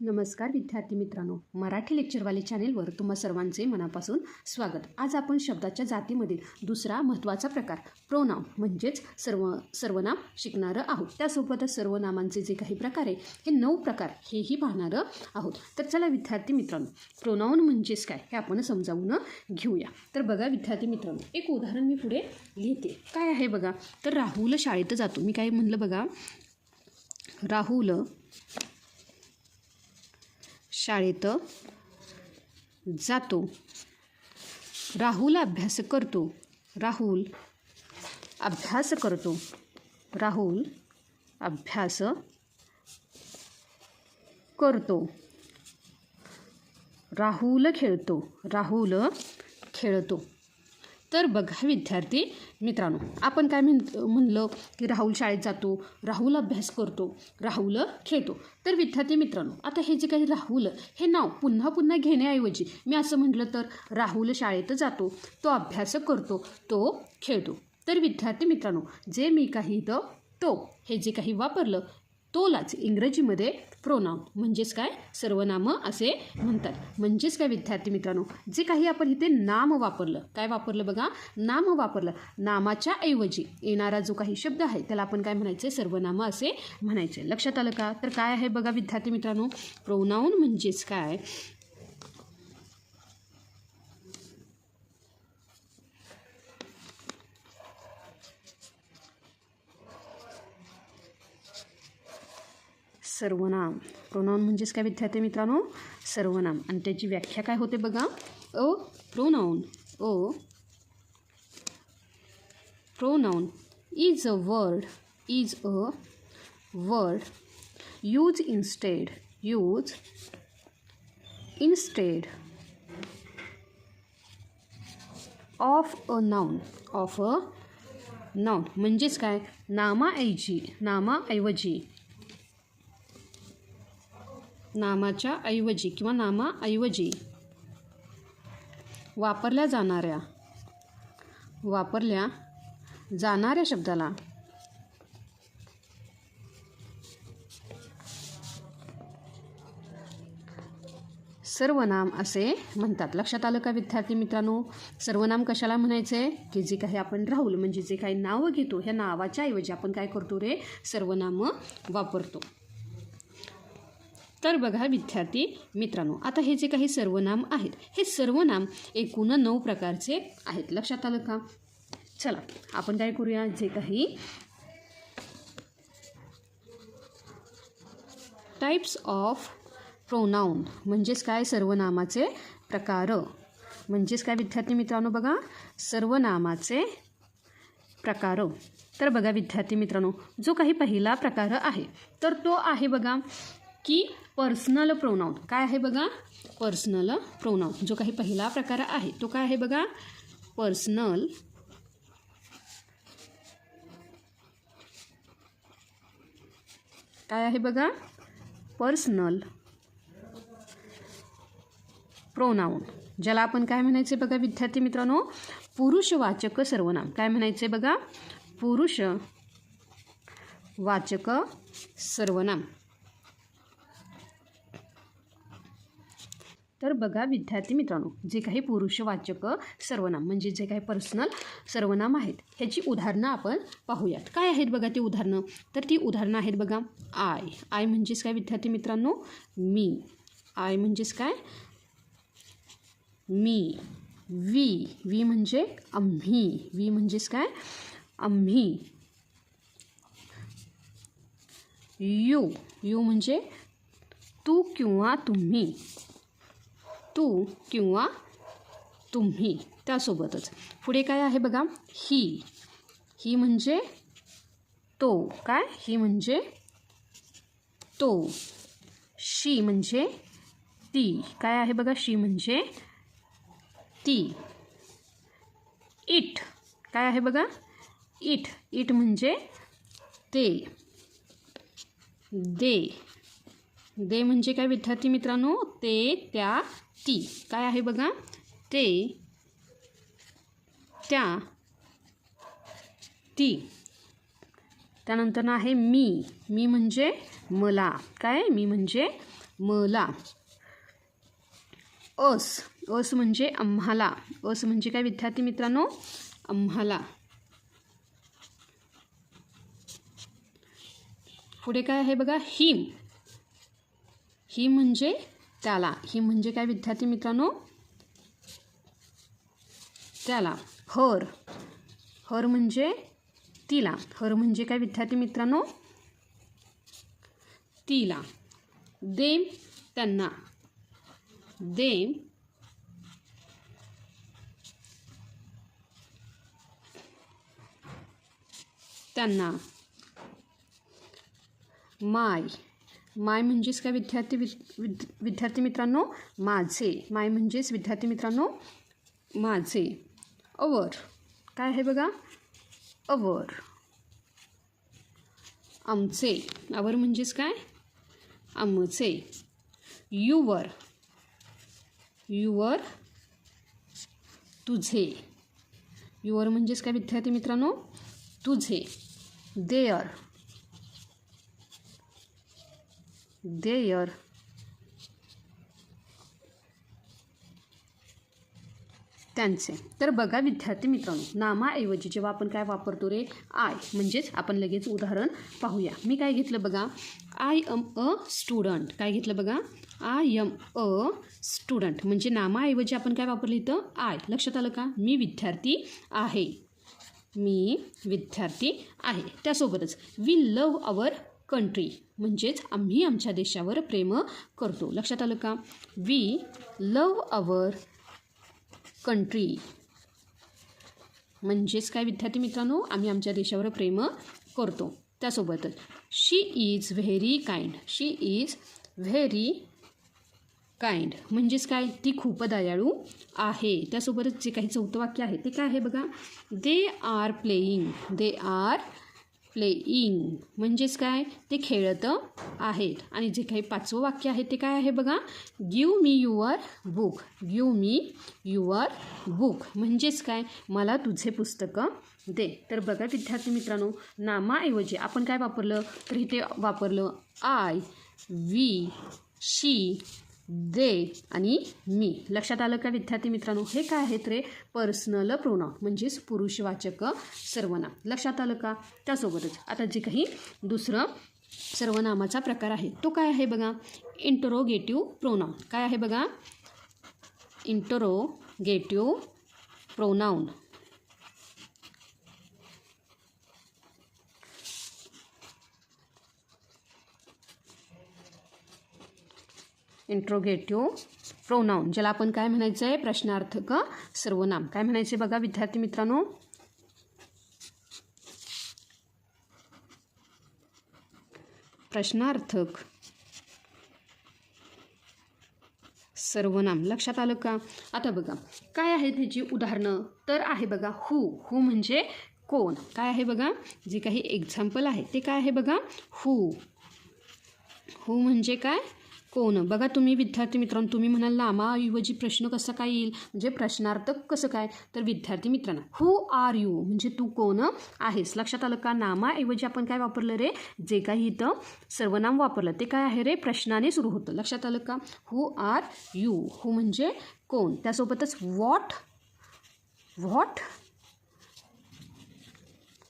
नमस्कार विद्यार्थी मित्रांनो, मराठी लेक्चरवाले चॅनेलवर तुम्हा सर्वांचे मनापासून स्वागत। आज आपण शब्दाच्या जातीमधील दुसरा महत्त्वाचा प्रकार प्रोनाउन म्हणजेच सर्वनाम शिकणार आहोत। त्यासोबतच सर्वनामांचे जे काही प्रकार आहे हे 9 प्रकार हेही पाहणार आहोत। तर चला विद्यार्थी मित्रांनो, प्रोनाउन म्हणजेच काय हे आपण समजावून घेऊया। तर बघा विद्यार्थी मित्रांनो, एक उदाहरण मी पुढे लिहिते। काय आहे बघा, तर राहुल शाळेत जातो। मी काय म्हणलं बघा, राहुल शाळेत जातो। राहुल अभ्यास करतो। राहुल अभ्यास करतो। राहुल अभ्यास करतो। राहुल खेळतो। राहुल खेळतो। तर बघा विद्यार्थी मित्रांनो, आपण काय म्हणलं की राहुल शाळेत जातो, राहुल अभ्यास करतो, राहुल खेळतो। तर विद्यार्थी मित्रांनो, आता हे जे काही राहुल हे नाव पुन्हा पुन्हा घेण्याऐवजी मी असं म्हटलं तर राहुल शाळेत जातो, तो अभ्यास करतो, तो खेळतो। तर विद्यार्थी मित्रांनो, जे मी काही इथं तो हे जे काही वापरलं तोलाच इंग्रजीमध्ये प्रोनाउन म्हणजेच काय सर्वनाम असे म्हणतात। म्हणजेच काय विद्यार्थी मित्रांनो, जे काही आपण इथे नाम वापरलं, काय वापरलं बघा, नाम वापरलं। नामाच्या ऐवजी येणारा जो काही शब्द आहे त्याला आपण काय म्हणायचे, सर्वनाम असे म्हणायचे। लक्षात आलं का? तर काय आहे बघा विद्यार्थी मित्रांनो, प्रोनाउन म्हणजेच काय, सर्वनाम। प्रोनाउन म्हणजेच काय विद्यार्थी मित्रांनो, सर्वनाम। आणि त्याची व्याख्या काय होते बघा, pronoun is a word use instead of a noun म्हणजेच काय, नामाच्या ऐवजी किंवा नामाऐवजी वापरल्या जाणाऱ्या शब्दाला सर्वनाम असे म्हणतात। लक्षात आलं का विद्यार्थी मित्रांनो? सर्वनाम कशाला म्हणायचे, की जे काही आपण राहुल म्हणजे जे काही नाव घेतो ह्या नावाच्या ऐवजी आपण काय करतो रे, सर्वनाम वापरतो। तर बघा विद्यार्थी मित्रांनो, आता हे जे काही सर्वनाम आहेत हे सर्वनाम एकूण 9 प्रकारचे आहेत। लक्षात आलं का? चला आपण काय करूया, जे काही टाइप्स ऑफ प्रोनाउन म्हणजेच काय, सर्वनामाचे प्रकार म्हणजेच काय विद्यार्थी मित्रांनो, बघा सर्वनामाचे प्रकार। तर बघा विद्यार्थी मित्रांनो, जो काही पहिला प्रकार आहे तर तो आहे बघा की पर्सनल प्रोनाउन। काय आहे बघा, पर्सनल प्रोनाउन। जो काही पहिला प्रकार आहे तो काय आहे बघा, पर्सनल काय आहे बघा, पर्सनल प्रोनाउन। ज्याला आपण काय म्हणायचे बघा विद्यार्थी मित्रांनो, पुरुषवाचक सर्वनाम। काय म्हणायचे बघा, पुरुषवाचक सर्वनाम। तर बघा विद्यार्थी मित्रांनो, जे काही पुरुषवाचक सर्वनाम म्हणजे जे काही पर्सनल सर्वनाम आहेत ह्याची उदाहरणं आपण पाहूयात। काय आहेत बघा ती उदाहरणं, तर ती उदाहरणं आहेत बघा, आय म्हणजेच काय विद्यार्थी मित्रांनो, मी। आय म्हणजेच काय, मी। वी म्हणजे आम्ही। वी म्हणजेच काय, आम्ही। यू म्हणजे तू किंवा तुम्ही। त्यासोबतच पुढे काय आहे बघा, ही म्हणजे तो। काय, ही म्हणजे तो। शी म्हणजे ती। काय आहे बघा, शी म्हणजे ती। इट काय आहे बघा, इट म्हणजे ते। दे म्हणजे काय विद्यार्थी मित्रांनो, ते, त्या, ती। काय आहे बघा, ते, त्या, ती। त्यानंतर आहे मी म्हणजे मला. काय? मी म्हणजे मला. अस, अस म्हणजे आम्हाला. अस म्हणजे काय विद्यार्थी मित्रांनो? आम्हाला. पुढे काय आहे बघा? हिम. हिम म्हणजे त्याला. हिम म्हणजे काय विद्यार्थी मित्रांनो? त्याला. हर. हर म्हणजे तिला. हर म्हणजे काय विद्यार्थी मित्रांनो? तिला. देम त्यांना. देम त्यांना. माय. माय म्हणजेच काय विद्यार्थी मित्रांनो? माझे. माय म्हणजेच विद्यार्थी मित्रांनो माझे. अवर. काय आहे बघा? अवर. आमचे. अवर म्हणजेच काय? आमचे. युवर. युवर तुझे. युवर म्हणजेच काय विद्यार्थी मित्रांनो? तुझे. देअर. देअर त्यांचे. तर बघा विद्यार्थी मित्रांनो, नामाऐवजी जेव्हा आपण काय वापरतो रे? आय. म्हणजेच आपण लगेच उदाहरण पाहूया. मी काय घेतलं बघा? I am a student. काय घेतलं बघा? I am a student. म्हणजे नामाऐवजी आपण काय वापरलं इथं? आय. लक्षात आलं का? मी विद्यार्थी आहे. मी विद्यार्थी आहे. त्यासोबतच वी लव आवर कंट्री. म्हणजेच आम्ही आमच्या देशावर प्रेम करतो. लक्षात आलं का? We love our country. म्हणजेच काय विद्यार्थी मित्रांनो? आम्ही आमच्या देशावर प्रेम करतो. त्यासोबतच she is very kind. She is very kind. म्हणजेच काय? ती खूप दयाळू आहे. त्यासोबतच जे काही चौथं वाक्य आहे ते काय आहे बघा? They are playing. They are playing. म्हणजेच काय? ते खेळत आहेत. आणि जे काही पाचवं वाक्य आहे ते काय आहे बघा? Give me your book. Give me your book. म्हणजेच काय? मला तुझे पुस्तकं दे. तर बघा विद्यार्थी मित्रांनो, नामाऐवजी आपण काय वापरलं? तर इथे वापरलं आय, वी, शी, दे आणि मी. लक्षात आलं का विद्यार्थी मित्रांनो? हे काय आहेत रे? पर्सनल प्रोनाउन म्हणजेच पुरुषवाचक सर्वनाम. लक्षात आलं का? त्यासोबतच आता जे काही दुसरं सर्वनामाचा प्रकार आहे तो काय आहे बघा? Interrogative pronoun. काय आहे बघा? Interrogative pronoun. इंट्रोगेटिव्ह प्रोनाउन ज्याला आपण काय म्हणायचं आहे? प्रश्नार्थक सर्वनाम. काय म्हणायचे बघा विद्यार्थी मित्रांनो? प्रश्नार्थक सर्वनाम. लक्षात आलं का? आता बघा काय आहे त्याची उदाहरणं? तर आहे बघा हू. हू म्हणजे कोण. काय आहे बघा? जे काही एक्झाम्पल आहे ते काय आहे बघा? हू. हू म्हणजे काय? कोण. बघा तुम्ही विद्यार्थी मित्रांनो, तुम्ही म्हणाल नामाऐवजी प्रश्न कसा काय येईल? म्हणजे प्रश्नार्थक कसं काय? तर विद्यार्थी मित्रांनो, हू आर यू म्हणजे तू कोण आहेस. लक्षात आलं का? नामाऐवजी आपण काय वापरलं रे? जे काही इथं सर्वनाम वापरलं ते काय आहे रे? प्रश्नाने सुरू होतं. लक्षात आलं का? Who are you. हू म्हणजे कोण. त्यासोबतच व्हॉट. व्हॉट.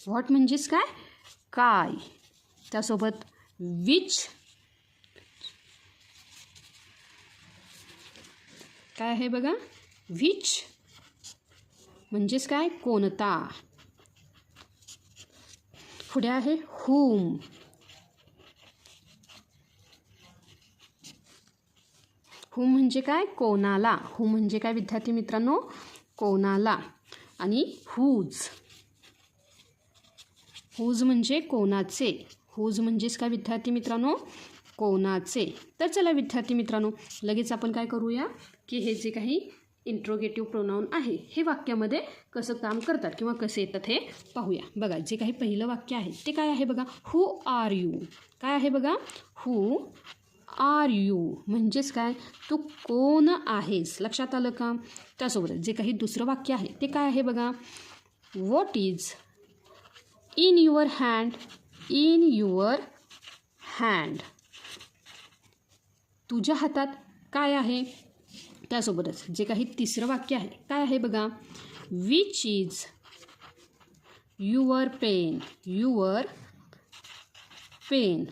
व्हॉट म्हणजेच काय? काय. त्यासोबत विच. काय आहे बघा? विच म्हणजेच काय? कोणता. पुढे आहे हुम. हुम म्हणजे काय? कोणाला. हुम म्हणजे काय विद्यार्थी मित्रांनो? कोणाला. आणि हुज. हुज म्हणजे कोणाचे. हुज म्हणजेच काय विद्यार्थी मित्रांनो? कोणाचे. तर चला विद्यार्थी मित्रांनो, लगेच आपण काय करूया की हे जे काही इंट्रोगेटिव्ह प्रोनाउन आहे हे वाक्यामध्ये कसं काम करतात किंवा कसे येतात हे पाहूया. बघा जे काही पहिलं वाक्य आहे ते काय आहे बघा? Who are you. काय आहे बघा? हू आर यू म्हणजेच काय? तू कोण आहेस. लक्षात आलं का? त्यासोबत जे काही दुसरं वाक्य आहे ते काय आहे बघा? What is in your hand. In your hand तुझ्या हातात काय आहे. त्यासोबतच जे काही तिसरं वाक्य आहे काय आहे बघा. Which is your pen. Your pen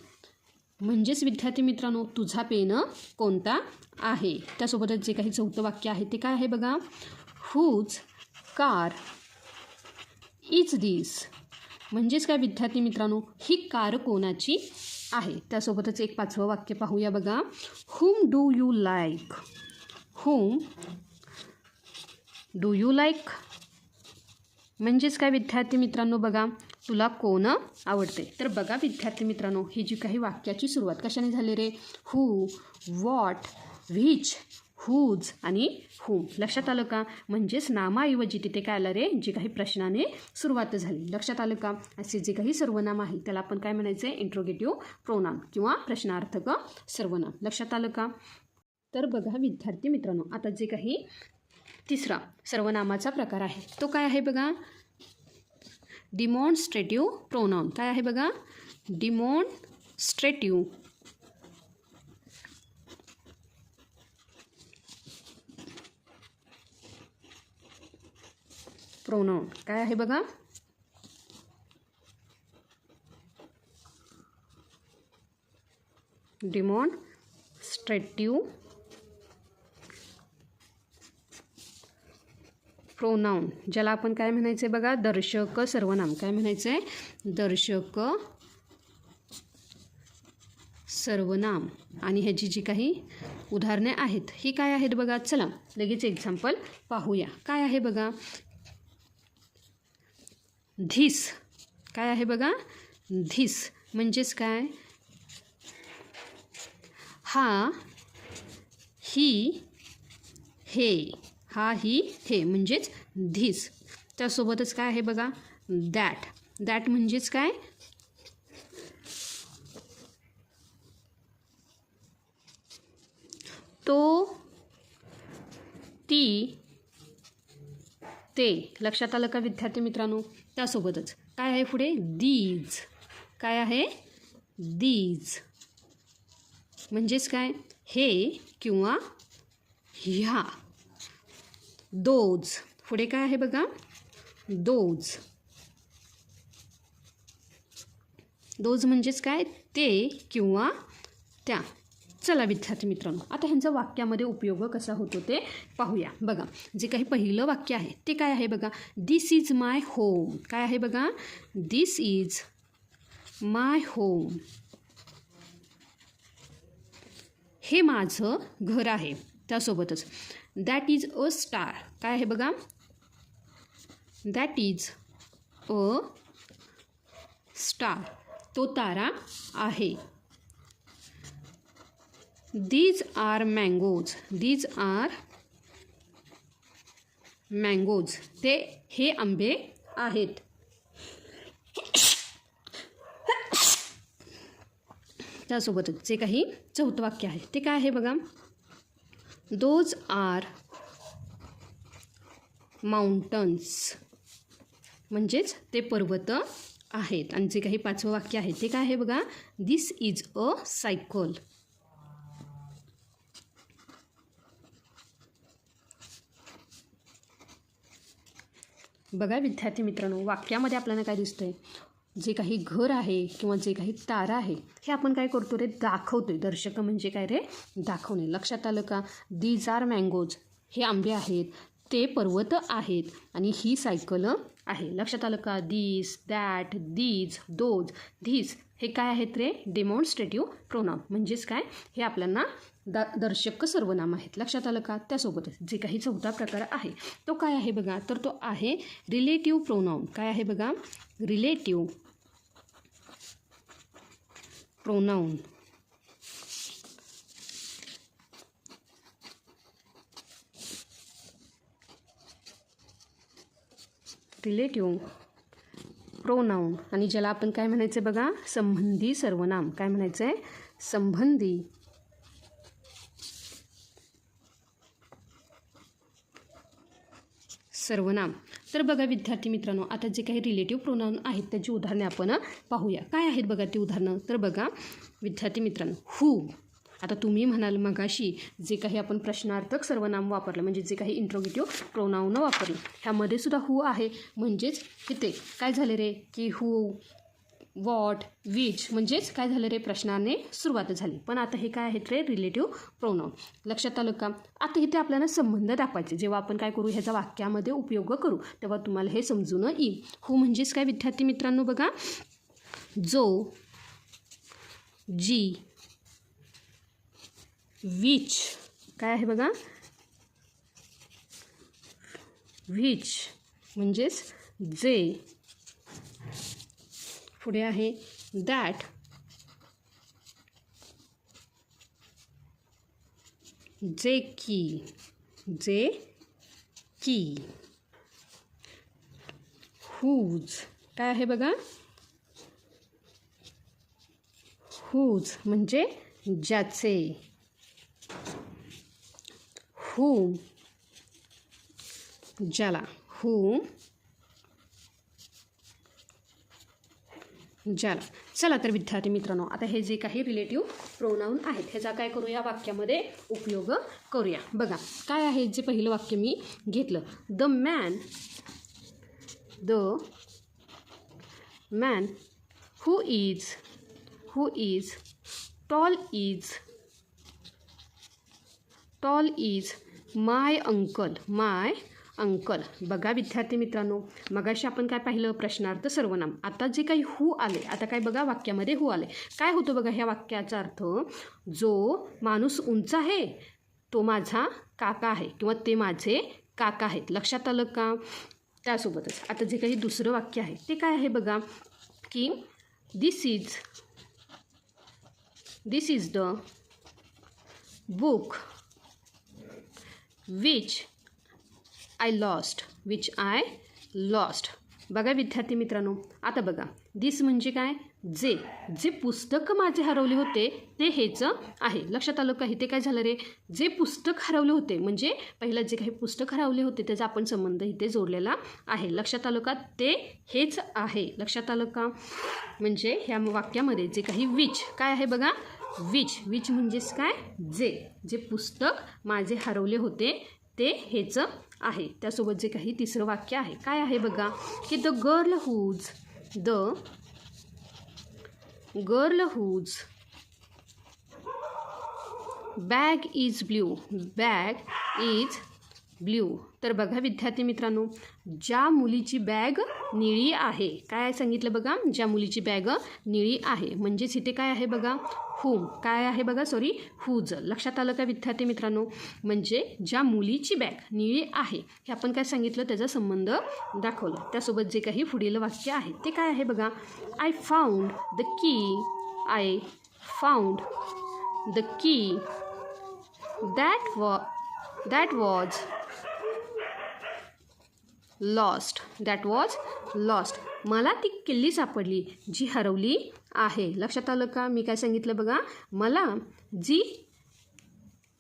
म्हणजेच विद्यार्थी मित्रांनो तुझा पेन कोणता आहे. त्यासोबतच जे काही चौथं वाक्य आहे ते काय आहे बघा. हुज कार इज दिस. म्हणजेच काय विद्यार्थी मित्रांनो ही कार कोणाची आहे. त्यासोबतच एक पाचवं वाक्य पाहूया बघा. Whom do you like. Whom do you like म्हणजेच काय विद्यार्थी मित्रांनो बघा तुला कोण आवडते. तर बघा विद्यार्थी मित्रांनो ही जी काही वाक्याची सुरुवात कशाने झाली रे. हू, वॉट, व्हिच, हुज आणि हुम. लक्षात आलं का. म्हणजेच नामाऐवजी तिथे काय आलं रे जे काही प्रश्नाने सुरुवात झाली. लक्षात आलं का. असे जे काही सर्वनाम आहे त्याला आपण काय म्हणायचं आहे. इंट्रोगेटिव्ह प्रोनाउन किंवा प्रश्नार्थक सर्वनाम. लक्षात आलं का. तर बघा विद्यार्थी मित्रांनो आता जे काही तिसरा सर्वनामाचा प्रकार आहे तो काय आहे बघा. डिमॉन्स्ट्रेटिव्ह प्रोनाउन. काय आहे बघा. डिमॉन्स्ट्रेटिव्ह प्रोनाउन. काय आहे बघा. डिमॉन्स्ट्रेटिव्ह प्रोनाउन ज्याला आपण काय म्हणायचं आहे बघा. दर्शक सर्वनाम. काय म्हणायचं आहे. दर्शक सर्वनाम. आणि ह्याची जी काही उदाहरणे आहेत ही काय आहेत बघा. चला लगेच एक्झाम्पल पाहूया. काय आहे बघा. धिस. काय आहे बघा. धिस म्हणजेच काय. हा, ही, हे. हा, ही, हे म्हणजेच धिस. त्यासोबतच काय आहे बघा. दॅट. दॅट म्हणजेच काय. तो, ती, ते. लक्षात आलं का विद्यार्थी मित्रांनो. त्यासोबतच काय आहे पुढे. दीज. काय आहे. दीज म्हणजेच काय. हे किंवा ह्या. दोज. पुढे काय आहे बघा. दोज. दोज म्हणजेच काय. ते किंवा त्या. चला विद्यार्थी मित्रांनो आता ह्यांचा वाक्यामध्ये उपयोग कसा होतो ते पाहूया. बघा जे काही पहिलं वाक्य आहे ते काय आहे बघा. दिस इज माय होम. काय आहे बघा. दिस इज माय होम. हे माझं घर आहे. त्यासोबतच दॅट इज अ स्टार. काय आहे बघा. That is a star. तो तारा आहे. These are mangoes. These are mangoes. हे आंबे आहेत. त्यासोबतच जे काही चौथं वाक्य आहे ते काय आहे बघा. Those are mountains. म्हणजेच ते पर्वत आहेत. आणि जे काही पाचवं वाक्य आहे ते काय आहे बघा. दिस इज अ सायकल. बघा विद्यार्थी मित्रांनो वाक्यामध्ये आपल्याला काय दिसतंय. जे काही घर आहे किंवा जे काही तारा आहे हे आपण काय करतो रे दाखवतोय. दर्शक म्हणजे काय रे दाखवणे. लक्षात आलं का. These are mangoes. हे आंबे आहेत. ते पर्वत आहेत. आणि ही सायकल आहे. लक्षात आलं का. दिस, दॅट, दीज, दोज, धिस हे काय आहेत रे डेमॉन्स्ट्रेटिव्ह प्रोनाउन. म्हणजेच काय हे आपल्याला दर्शक सर्वनाम आहेत. लक्षात आलं का. त्यासोबतच जे काही चौथा प्रकार आहे तो काय आहे बघा. तर तो आहे रिलेटिव्ह प्रोनाउन. काय आहे बघा. Relative pronoun. Relative pronoun. आणि ज्याला आपण काय म्हणायचं आहे बघा. संबंधी सर्वनाम. काय म्हणायचं आहे. संबंधी सर्वनाम. तर बघा विद्यार्थी मित्रांनो आता जे काही रिलेटिव्ह प्रोनाउन आहेत त्याची उदाहरणे आपण पाहूया. काय आहेत बघा ती उदाहरणं. तर बघा विद्यार्थी मित्रांनो हू. आता तुम्ही म्हणाल मगाशी जे काही आपण प्रश्नार्थक सर्वनाम वापरलं म्हणजे जे काही इंट्रोगेटिव्ह प्रोनाउन वापरलं ह्यामध्ये सुद्धा हू आहे, म्हणजेच इथे काय झाले रे की हू, वॉट, विच म्हणजेच काय झालं रे प्रश्नाने सुरुवात झाली. पण आता हे काय आहेत रे रिलेटिव्ह प्रोनाउन. लक्षात आलं का? आता इथे आपल्याला संबंध दाखवायचे. जेव्हा आपण काय करू ह्याचा वाक्यामध्ये उपयोग करू तेव्हा तुम्हाला हे समजून येईल. हू म्हणजेच काय विद्यार्थी मित्रांनो बघा, जो, जी, विच काय आहे बघा, विच म्हणजेच जे, पुढे आहे दॅट, जे की, हुज काय आहे बघा, हुज म्हणजे ज्याचे, हुम ज्याला, हुम ज्याला. चला तर विद्यार्थी मित्रांनो आता हे जे काही रिलेटिव्ह प्रोनाउन आहेत ह्याचा काय करूया वाक्यामध्ये उपयोग करूया. बघा काय आहे जे पहिलं वाक्य मी घेतलं, the man who is tall is my uncle. बघा विद्यार्थी मित्रांनो मगाशी आपण काय पाहिलं प्रश्नार्थ सर्वनाम. आता जे काही हू आले, आता काय बघा वाक्यामध्ये हू आले. काय होतं बघा ह्या वाक्याचा अर्थ, जो माणूस उंच आहे तो माझा काका आहे किंवा ते माझे काका आहेत. लक्षात आलं का? त्यासोबतच आता जे काही दुसरं वाक्य आहे ते काय आहे बघा की this is the book which I lost. बघा विद्यार्थी मित्रांनो आता बघा दिस म्हणजे काय, जे पुस्तक माझे हरवले होते ते हेच आहे. लक्षात आलं का? इथे काय झालं रे, जे पुस्तक हरवले होते म्हणजे पहिलं जे काही पुस्तक हरवले होते त्याचा आपण संबंध इथे जोडलेला आहे. लक्षात आलं का? ते हेच आहे. लक्षात आलं का? म्हणजे ह्या वाक्यामध्ये जे काही विच काय आहे बघा, विच म्हणजेच काय, जे पुस्तक माझे हरवले होते ते हेच आहे. त्यासोबत जे काही तिसरं वाक्य आहे काय आहे बघा की the girl whose bag is blue. तर बघा विद्यार्थी मित्रांनो ज्या मुलीची बॅग निळी आहे, काय सांगितलं बघा, ज्या मुलीची बॅग निळी आहे म्हणजेच इथे काय आहे बघा हुम, काय आहे बघा हुज. लक्षात आलं का विद्यार्थी मित्रांनो? म्हणजे ज्या मुलीची बॅग निळी आहे हे आपण काय सांगितलं त्याचा संबंध दाखवला. त्यासोबत जे काही पुढील वाक्य आहे ते काय आहे बघा, I found the key that was lost. मला ती किल्ली सापडली जी हरवली आहे. लक्षात आलं का? मी काय सांगितलं बघा, मला जी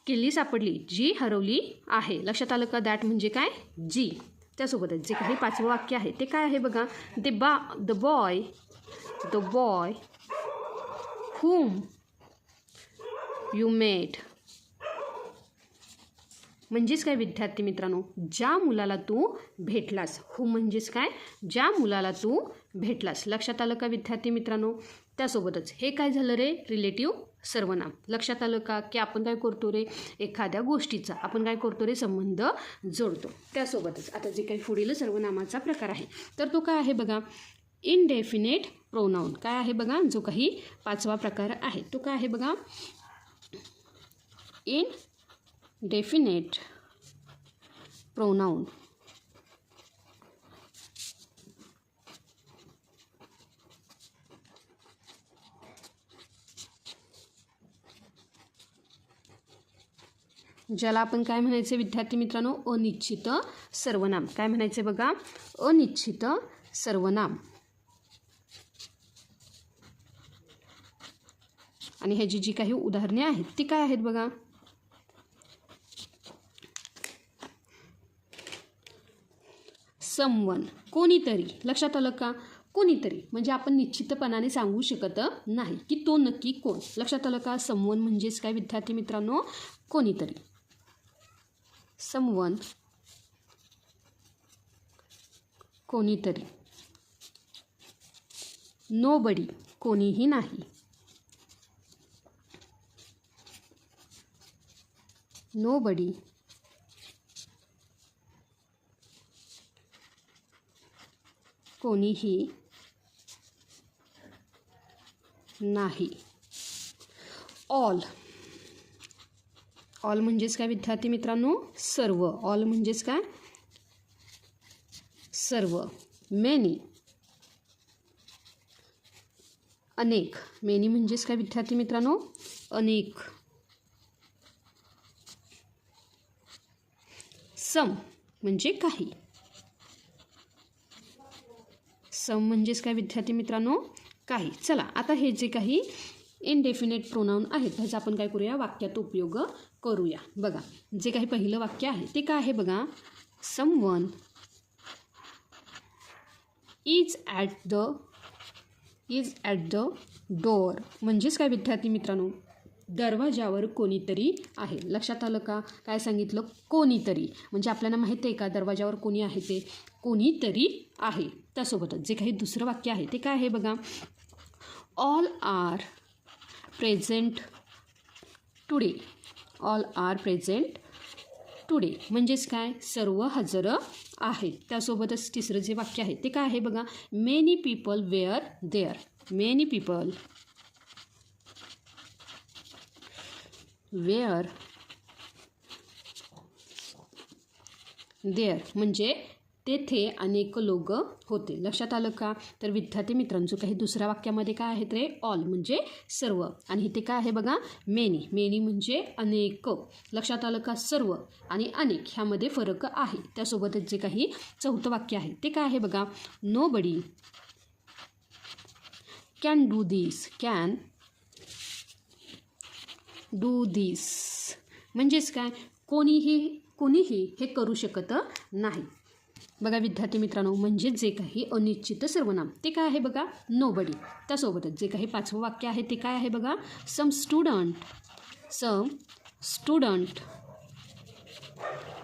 किल्ली सापडली जी हरवली आहे. लक्षात आलं का? दॅट म्हणजे काय, जी. त्यासोबतच जे काही पाचवं वाक्य आहे ते काय आहे बघा, the boy whom you met. म्हणजेच काय विद्यार्थी मित्रांनो, ज्या मुलाला तू भेटलास. हो म्हणजेच काय, ज्या मुलाला तू भेटलास. लक्षात आलं का विद्यार्थी मित्रांनो? त्यासोबतच हे काय झालं रे, रिलेटिव्ह सर्वनाम. लक्षात आलं का की आपण काय करतो रे, एखाद्या गोष्टीचा आपण काय करतो रे, संबंध जोडतो. त्यासोबतच आता जे काही पुढील सर्वनामाचा प्रकार आहे तर तो काय आहे बघा, इनडेफिनेट प्रोनाउन. काय आहे बघा, जो काही पाचवा प्रकार आहे तो काय आहे बघा, इनडेफिनेट प्रोनाउन. ज्याला आपण काय म्हणायचे विद्यार्थी मित्रांनो, अनिश्चित सर्वनाम. काय म्हणायचे बघा, अनिश्चित सर्वनाम. आणि ह्याची जी काही उदाहरणे आहेत ती काय आहेत बघा, समवन कोणीतरी. लक्षात आलं का, कोणीतरी, म्हणजे आपण निश्चितपणाने सांगू शकत नाही की तो नक्की कोण. लक्षात आलं का? समवन म्हणजेच काय विद्यार्थी मित्रांनो? कोणीतरी. समवन, कोणीतरी. नोबडी, कोणीही नाही. नोबडी, कोणीही नाही. ऑल, ऑल म्हणजेच काय विद्यार्थी मित्रांनो? सर्व. ऑल म्हणजेच काय? सर्व. मेनी, अनेक. मेनी म्हणजेच काय विद्यार्थी मित्रांनो? अनेक. सम म्हणजे काही. सम म्हणजेच काय विद्यार्थी मित्रांनो? काही. चला आता हे जे काही इनडेफिनेट प्रोनाऊन आहेत त्याचा आपण काय करूया? वाक्यात उपयोग करूया. बघा, जे काही पहिलं वाक्य आहे ते काय आहे बघा? Someone is at the door. म्हणजेच काय विद्यार्थी मित्रांनो? दरवाजावर कोणीतरी आहे. लक्षात आलं का? काय सांगितलं? कोणीतरी. म्हणजे आपल्याला माहिती आहे का दरवाजावर कोणी आहे ते? कोणीतरी आहे. त्यासोबतच जे काही दुसरं वाक्य आहे ते काय आहे बघा? All are present today. All are present today म्हणजेच काय? सर्व हजर आहेत. त्यासोबतच तिसरं जे वाक्य आहे ते काय आहे बघा? Many people were there. Many people were there म्हणजे तेथे अनेक लोक होते. लक्षात आलं का? तर विद्यार्थी मित्रांनो काही दुसऱ्या वाक्यामध्ये काय आहे ते? ऑल म्हणजे सर्व. आणि इथे काय आहे बघा? मेनी. मेनी म्हणजे अनेक. लक्षात आलं का? सर्व आणि अनेक ह्यामध्ये फरक आहे. त्यासोबतच जे काही चौथं वाक्य आहे ते काय आहे बघा? Nobody can do this. Can do this म्हणजेच काय? कोणीही हे करू शकत नाही. बघा विद्यार्थी मित्रांनो, म्हणजे जे काही अनिश्चित सर्वनाम ते काय आहे बघा? नोबडी. त्यासोबतच जे काही पाचवं वाक्य आहे ते काय आहे बघा? सम स्टुडंट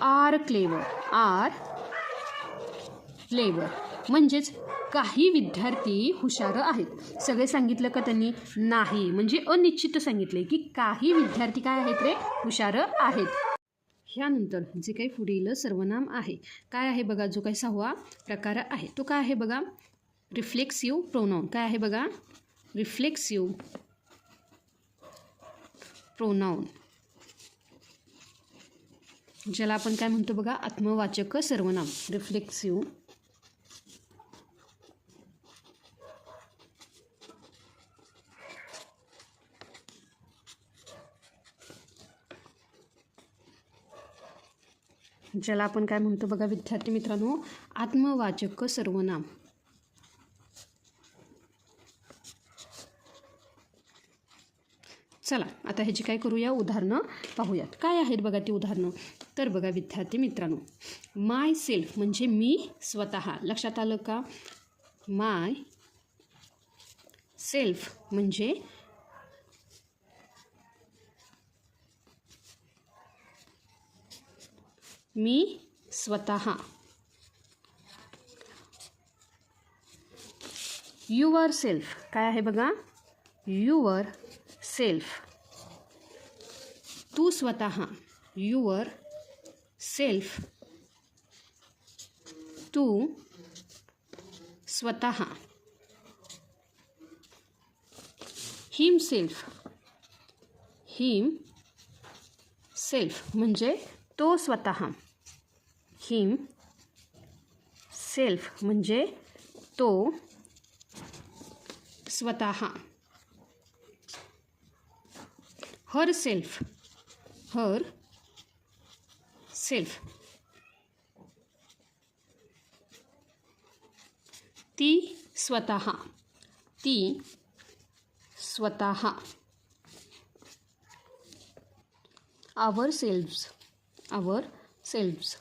आर क्लेवर. म्हणजेच काही विद्यार्थी हुशार आहेत. सगळे सांगितलं का त्यांनी? नाही. म्हणजे अनिश्चित सांगितले की काही विद्यार्थी काय आहेत रे? हुशार आहेत. ह्यानंतर जे काही पुढील सर्वनाम आहे काय आहे बघा? जो काही 6वा प्रकार आहे तो काय आहे बघा? Reflexive pronoun. काय आहे बघा? रिफ्लेक्सिव्ह प्रोनाऊन, ज्याला आपण काय म्हणतो बघा? आत्मवाचक सर्वनाम. रिफ्लेक्सिव्ह ज्याला आपण काय म्हणतो बघा विद्यार्थी मित्रांनो? आत्मवाचक सर्वनाम. चला आता ह्याची काय करूया? उदाहरणं पाहूयात. काय आहेत बघा ती उदाहरणं? तर बघा विद्यार्थी मित्रांनो, माय सेल्फ म्हणजे मी स्वतः. लक्षात आलं का? माय सेल्फ म्हणजे मी स्वतः. युअर सेल्फ काय आहे बघा? Your self. तू स्वतः. Your self. तू स्वतः. हिमसेल्फ. हिमसेल्फ म्हणजे तो स्वतः. हिम सेल्फ म्हणजे तो स्वतः. Her self. हर सेल्फ ती स्वतः. ती स्वतः. आवर सेल्व्स. आवर सेल्व्स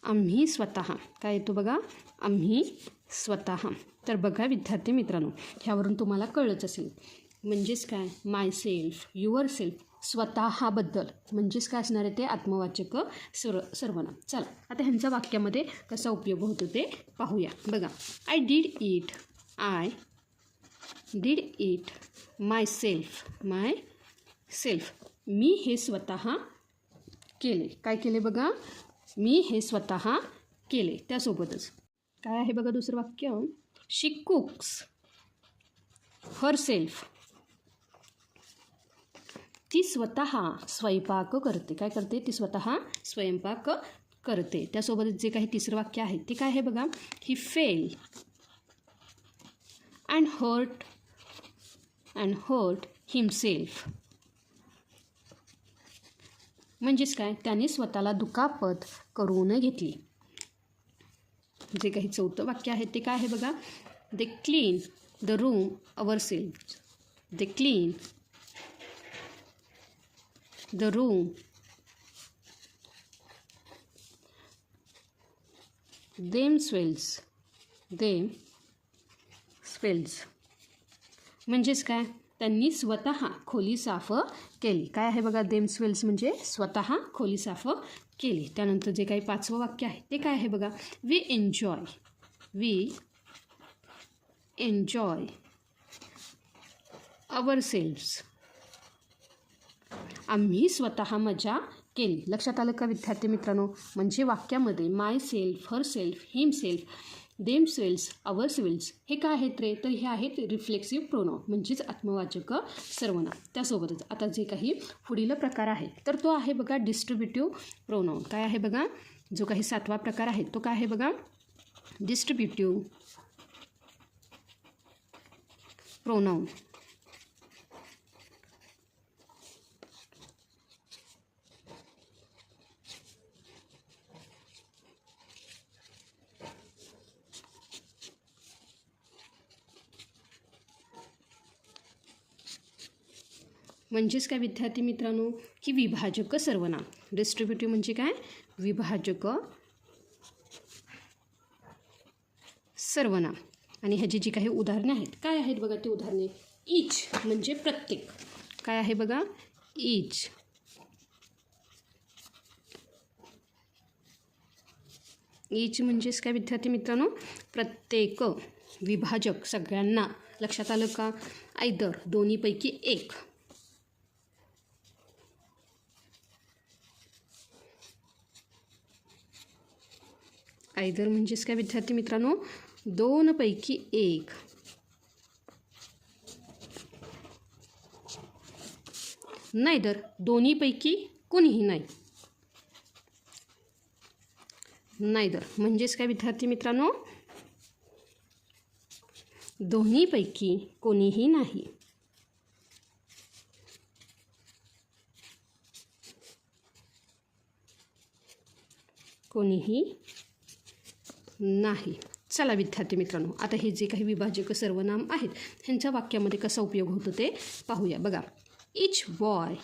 आम्ही स्वतः, काय येतो बघा, आम्ही स्वतः. तर बघा विद्यार्थी मित्रांनो, ह्यावरून तुम्हाला कळलंच असेल. म्हणजेच काय, माय सेल्फ, युअर सेल्फ, स्वतःबद्दल म्हणजेच काय असणार आहे ते आत्मवाचक सर्वनाम. चला आता ह्यांचा वाक्यामध्ये कसा उपयोग होतो ते पाहूया. बघा, I did it myself, मी हे स्वतः केले. काय केले बघा, मी हे स्वतः केले. त्यासोबतच काय आहे बघा दुसरं वाक्य, शी कुक्स हर सेल्फ, ती स्वतः स्वयंपाक करते. काय करते, ती स्वतः स्वयंपाक करते. त्यासोबतच जे काही तिसरं वाक्य आहे ते काय आहे बघा, ही फेल अँड हर्ट हिमसेल्फ. म्हणजेच काय, त्याने स्वतःला दुखापत करून घेतली. जे काही चौथं वाक्य आहे ते काय आहे बघा, they clean the room ourself, they clean the room themselves. म्हणजेच काय, त्यांनी स्वतः खोली साफ केली. काय आहे बघा, themselves म्हणजे स्वतः खोली साफ केली. त्यानंतर जे काही पाचवं वाक्य आहे ते काय आहे बघा, वी एन्जॉय अवरसेल्व्स, आम्ही स्वतः मजा केली. लक्षात आलं का विद्यार्थी मित्रांनो? म्हणजे वाक्यामध्ये myself, herself, himself, themselves, ourselves हे काय आहेत रे, तर हे आहेत रिफ्लेक्सिव्ह प्रोनाउन म्हणजेच आत्मवाचक सर्वनाम. त्यासोबतच आता जे काही पुढील प्रकार आहे तर तो आहे बघा डिस्ट्रीब्युटिव्ह प्रोनाउन. काय आहे बघा, जो काही सातवा प्रकार आहे तो काय आहे बघा, डिस्ट्रीब्युटिव्ह प्रोनाउन. म्हणजेच काय विद्यार्थी मित्रांनो, की विभाजक सर्वनाम. डिस्ट्रीब्युटिव्ह म्हणजे काय, विभाजक सर्वनाम. आणि ह्याची जी काही उदाहरणे आहेत काय आहेत बघा, ते उदाहरणे, ईच म्हणजे प्रत्येक. काय आहे बघा, ईच. ईच म्हणजेच काय विद्यार्थी मित्रांनो, प्रत्येक. विभाजक सगळ्यांना. लक्षात आलं का, आयदर दोन्हीपैकी एक. आयदर म्हणजेच काय विद्यार्थी मित्रांनो, दोनपैकी एक. नाहीदर दोन्हीपैकी कोणीही नाही. नाहीदर म्हणजेच काय विद्यार्थी मित्रांनो, दोन्हीपैकी कोणीही नाही. कोणीही नाही. चला विद्यार्थी मित्रांनो, आता हे जे काही विभाजक सर्वनाम आहेत ह्यांच्या वाक्यामध्ये कसा उपयोग होतो ते पाहूया. बघा, इच बॉय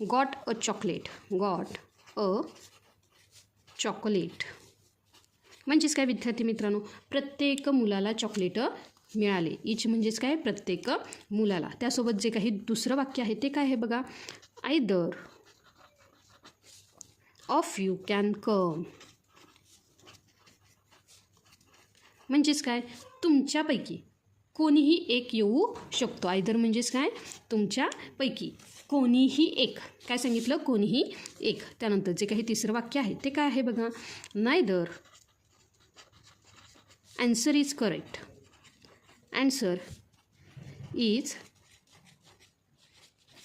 गॉट अ चॉकलेट. म्हणजेच काय विद्यार्थी मित्रांनो, प्रत्येक मुलाला चॉकलेट मिळाले. इच म्हणजेच काय, प्रत्येक मुलाला. त्यासोबत जे काही दुसरं वाक्य आहे ते काय आहे बघा, either of you can come. म्हणजेच काय, तुमच्यापैकी कोणीही एक येऊ शकतो. आयदर म्हणजेच काय, तुमच्यापैकी कोणीही एक. काय सांगितलं, कोणीही एक. त्यानंतर जे काही तिसरं वाक्य आहे ते काय आहे बघा, neither answer is correct. Answer is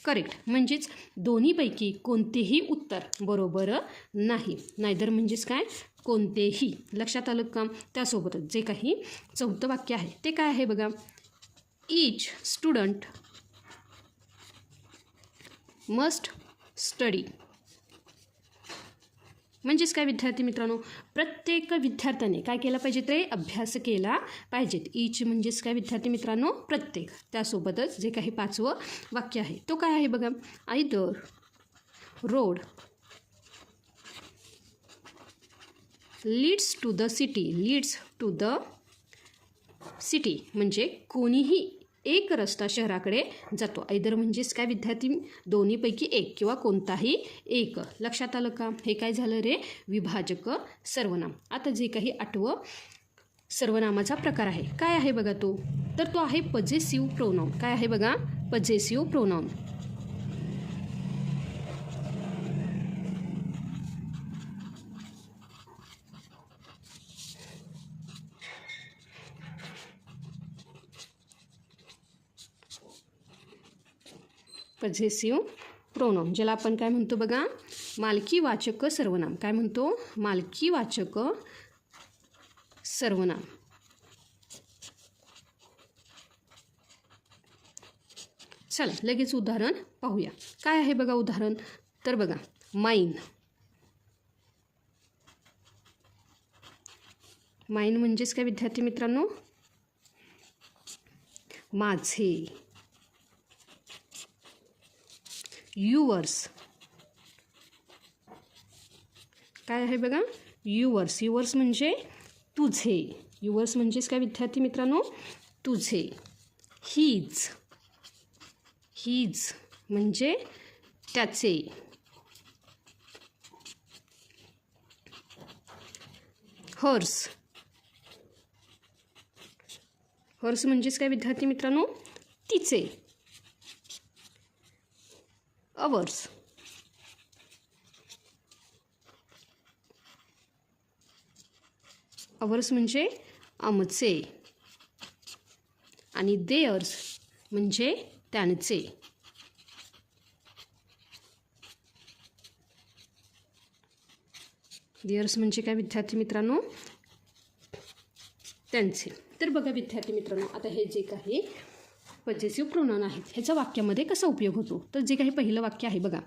correct म्हणजेच दोन्हीपैकी कोणतेही उत्तर बरोबर नाही. नायदर म्हणजेच काय, कोणतेही. लक्षात आलं का? त्यासोबतच जे काही चौथं वाक्य आहे ते काय आहे बघा, ईच स्टुडंट मस्ट स्टडी. म्हणजेच काय विद्यार्थी मित्रांनो, प्रत्येक विद्यार्थ्याने काय केलं पाहिजे ते अभ्यास केला पाहिजेत. ईच म्हणजेच काय विद्यार्थी मित्रांनो, प्रत्येक. त्यासोबतच जे काही पाचवं वाक्य आहे तो काय आहे बघा, either road leads to the city. Leads to the city म्हणजे कोणीही एक रस्ता शहराकडे जातो. आयदर म्हणजेच काय विद्यार्थी, दोन्हीपैकी एक किंवा कोणताही एक. लक्षात आलं का? हे काय झालं रे? विभाजक सर्वनाम. आता जे काही 8वं सर्वनामाचा प्रकार आहे, काय आहे बघा तो? तर तो आहे पजेसिव्ह प्रोनाऊन. काय आहे बघा? Possessive pronoun. पजेसिव्ह प्रोनाऊन ज्याला आपण काय म्हणतो बघा? मालकीवाचक सर्वनाम. काय म्हणतो? मालकीवाचक सर्वनाम. चला लगेच उदाहरण पाहूया. काय आहे बघा उदाहरण? तर बघा, माईन. माईन म्हणजेच काय विद्यार्थी मित्रांनो? माझे. युअर्स. काय आहे बघा? युअर्स. युअर्स म्हणजे तुझे. युअर्स म्हणजेच काय विद्यार्थी मित्रांनो? तुझे. हीज. हीज म्हणजे त्याचे. हर्स. हर्स म्हणजेच काय विद्यार्थी मित्रांनो? तिचे. अवर्स. अवर्स म्हणजे आमचे. आणि देअर्स म्हणजे त्यांचे. देअर्स म्हणजे काय विद्यार्थी मित्रांनो? त्यांचे. तर बघा विद्यार्थी मित्रांनो, आता हे जे काही पजेसिव्ह प्रोनाऊन आहेत ह्याचा वाक्यामध्ये कसा उपयोग होतो? तर जे काही पहिलं वाक्य आहे बघा,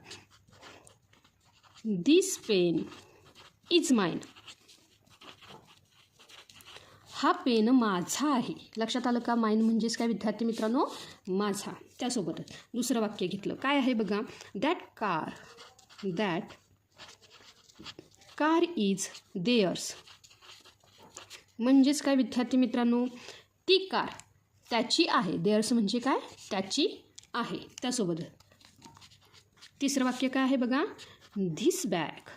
दिस पेन इज माइन. हा पेन माझा आहे. लक्षात आलं का? माइन म्हणजेच काय विद्यार्थी मित्रांनो? माझा. त्यासोबतच दुसरं वाक्य घेतलं. काय आहे बघा? That car is there's. म्हणजेच काय विद्यार्थी मित्रांनो? ती कार त्याची आहे. देअर्स म्हणजे काय? त्याची आहे. त्यासोबत तिसरं वाक्य काय आहे बघा? This bag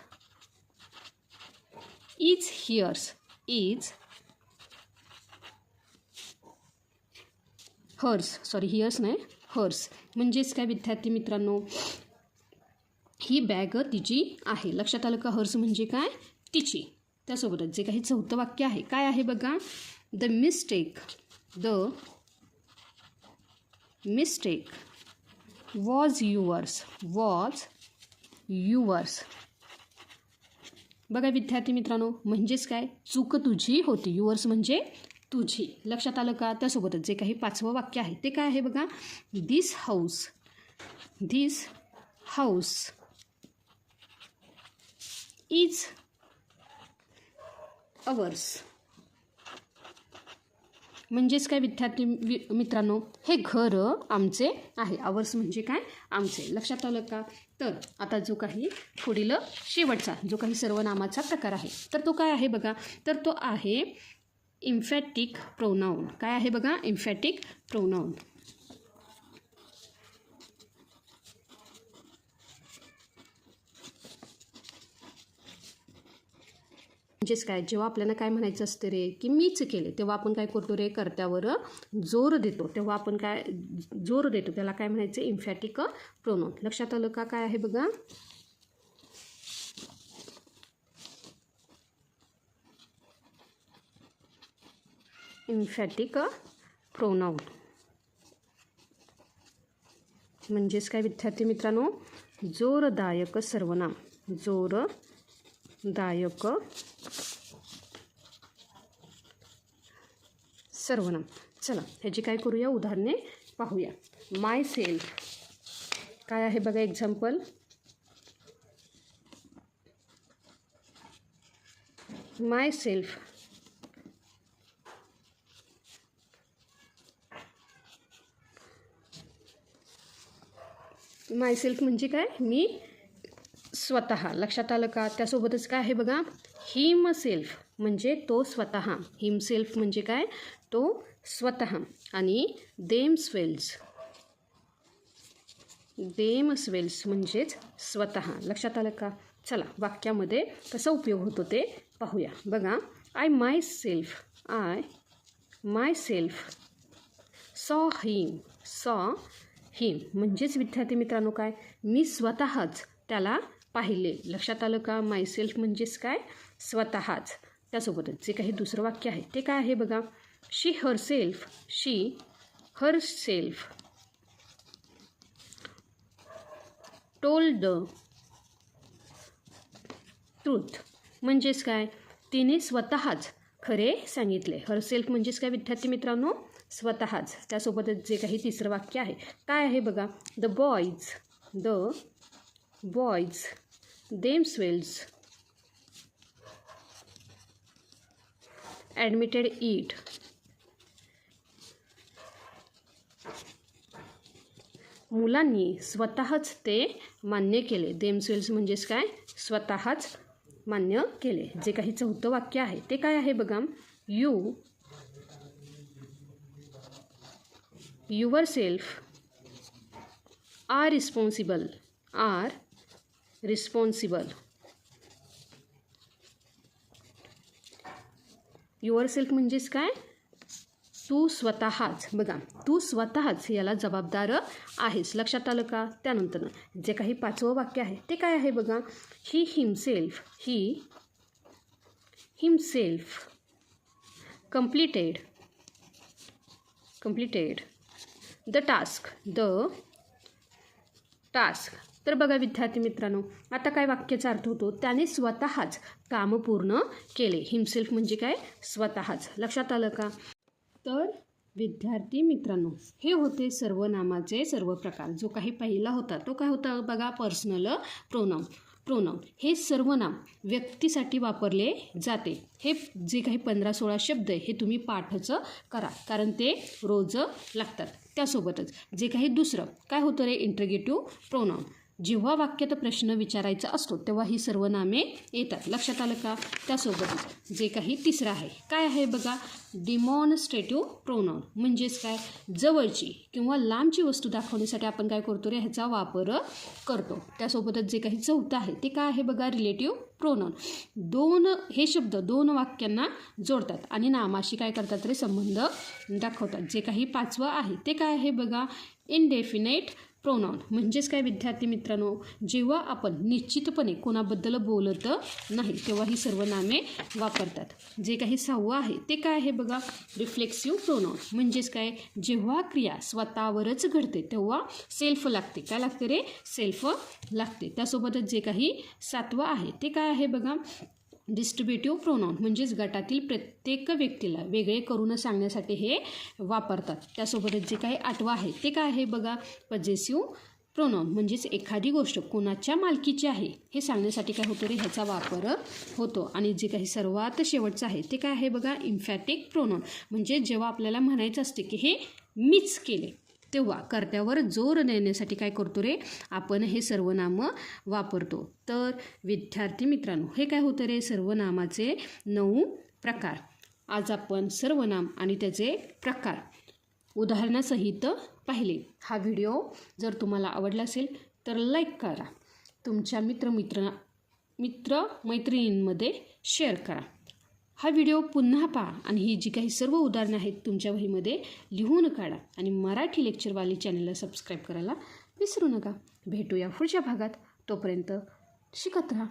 is here's. Is hers. Sorry, here's नाही, हर्स. म्हणजेच काय विद्यार्थी मित्रांनो? ही बॅग तिची आहे. लक्षात आलं का? हर्स म्हणजे काय? तिची. त्यासोबतच जे काही चौथं वाक्य आहे, काय आहे बघा? The mistake was yours. बघा विद्यार्थी मित्रांनो, म्हणजेच काय? चूक तुझी होती. युअर्स म्हणजे तुझी. लक्षात आलं का? त्यासोबतच जे काही 5वं वाक्य आहे ते काय आहे बघा? दिस हाऊस इज अवर्स. म्हणजेच काय विद्यार्थी मित्रांनो? हे घर आमचे आहे. अवर्स म्हणजे काय? आमचे. लक्षात आलं का? तर आता जो काही पुढील शेवटचा जो काही सर्वनामाचा प्रकार आहे तर तो काय आहे बघा? तर तो आहे इम्फॅटिक प्रोनाऊन. काय आहे बघा? इम्फॅटिक प्रोनाऊन. म्हणजेच काय? जेव्हा आपल्याला काय म्हणायचं असतं रे की मीच केले, तेव्हा आपण काय करतो रे? कर्त्यावर जोर देतो. तेव्हा आपण काय जोर देतो त्याला काय म्हणायचं? इम्फॅटिक प्रोनाऊन. लक्षात आलं का? काय आहे बघा? इम्फॅटिक प्रोनाऊन. म्हणजेच काय विद्यार्थी मित्रांनो? जोरदायक सर्वनाम. जोरदायक सर्वनाम. चला ह्याची काय करूया? उदाहरणे पाहूया. माय सेल्फ. काय आहे बघा एक्झाम्पल? माय सेल्फ. माय सेल्फ म्हणजे काय? मी स्वतः. लक्षात आलं का? त्यासोबतच काय आहे बघा? हिमसेल्फ म्हणजे तो स्वतः. हिमसेल्फ म्हणजे काय? तो स्वतः. आणि देमस्वेल्स म्हणजेच स्वतः. लक्षात आलं का? चला वाक्यामध्ये कसा उपयोग होतो ते पाहूया. बघा, आय माय सेल्फ सॉ हिम म्हणजेच विद्यार्थी मित्रांनो काय? मी स्वतःच त्याला पाहिले. लक्षात आलं का? माय सेल्फ म्हणजेच काय? स्वतःच. त्यासोबतच जे काही दुसरं वाक्य आहे ते काय आहे बघा. She her self told the truth म्हणजेच काय? तिने स्वतःच खरे सांगितले. हर सेल्फ म्हणजेच काय विद्यार्थी मित्रांनो? स्वतःच. त्यासोबतच जे काही तिसरं वाक्य आहे काय आहे बघा. The boys themselves admitted it. मुलांनी स्वतःच ते मान्य केले. देमसेल्व्स म्हणजेच काय? स्वतःच मान्य केले. जे काही चौथं वाक्य आहे ते काय आहे बघा. Yourself R responsible. युअरसेल्फ म्हणजेच काय? तू स्वतःच. बघा, तू स्वतःच याला जबाबदार आहेस. लक्षात आलं का? त्यानंतर जे काही पाचवं वाक्य आहे ते काय आहे बघा. He himself completed the task. तर बघा विद्यार्थी मित्रांनो, आता काय वाक्याचा अर्थ होतो. त्याने स्वतःच काम पूर्ण केले. हिमसेल्फ म्हणजे काय? स्वतःच. लक्षात आलं का? तर विद्यार्थी मित्रांनो, हे होते सर्वनामाचे सर्व प्रकार. जो काही पहिला होता तो काय होता बघा. Personal pronoun. हे सर्वनाम व्यक्तीसाठी वापरले जाते. हे जे काही 15-16 शब्द आहे हे तुम्ही पाठच करा, कारण ते रोज लागतात. त्यासोबतच जे काही दुसरं काय होतं रे, इंटरगेटिव्ह प्रोनाऊन. जेव्हा वाक्यात प्रश्न विचारायचा असतो तेव्हा ही सर्वनामे येतात. लक्षात आलं का? त्यासोबतच जे काही तिसरं आहे काय आहे बघा. डिमॉन्स्ट्रेटिव्ह प्रोनाऊन म्हणजेच काय? जवळची किंवा लांबची वस्तू दाखवण्यासाठी आपण काय करतो रे, ह्याचा वापर करतो. त्यासोबतच जे काही चौथं आहे ते काय आहे बघा. Relative pronoun. हे शब्द दोन वाक्यांना जोडतात आणि नामाशी काय करतात रे, संबंध दाखवतात. जे काही पाचवं आहे ते काय आहे बघा. इनडेफिनेट प्रोनाऊन म्हणजेच काय विद्यार्थी मित्रांनो, जेव्हा आपण निश्चितपणे कोणाबद्दल बोलत नाही तेव्हा ही सर्वनामे वापरतात. जे काही सहावं आहे ते काय आहे बघा. रिफ्लेक्सिव्ह प्रोनाऊन म्हणजेच काय? जेव्हा क्रिया स्वतःवरच घडते तेव्हा सेल्फ लागते. काय लागते रे? सेल्फ लागते. त्यासोबतच जे काही सातवं आहे ते काय आहे बघा. डिस्ट्रीब्युटिव्ह प्रोनाऊन म्हणजेच गटातील प्रत्येक व्यक्तीला वेगळे करून सांगण्यासाठी हे वापरतात. त्यासोबतच जे काही आठवं आहे ते काय आहे बघा. पजेसिव्ह प्रोनाऊन म्हणजेच एखादी गोष्ट कोणाच्या मालकीची आहे हे सांगण्यासाठी काय होतो रे, ह्याचा वापर होतो. आणि जे काही सर्वात शेवटचं आहे ते काय आहे बघा. इम्फॅटिक प्रोनाऊन म्हणजे जेव्हा आपल्याला म्हणायचं असते की हे मीच केले तेव्हा कर्त्यावर जोर देण्यासाठी काय करतो रे, आपण हे सर्वनाम वापरतो. तर विद्यार्थी मित्रांनो, हे काय होतं रे, सर्वनामाचे 9 प्रकार. आज आपण सर्वनाम आणि त्याचे प्रकार उदाहरणासहित पाहिले. हा व्हिडिओ जर तुम्हाला आवडला असेल तर लाईक करा, तुमच्या मित्रमैत्रिणींमध्ये शेअर करा. हा व्हिडिओ पुन्हा पहा आणि ही जी काही सर्व उदाहरणं आहेत तुमच्या वहीमध्ये लिहून काढा आणि मराठी लेक्चरवाली चॅनलला सबस्क्राईब करायला विसरू नका. भेटूया पुढच्या भागात. तोपर्यंत शिकत राहा.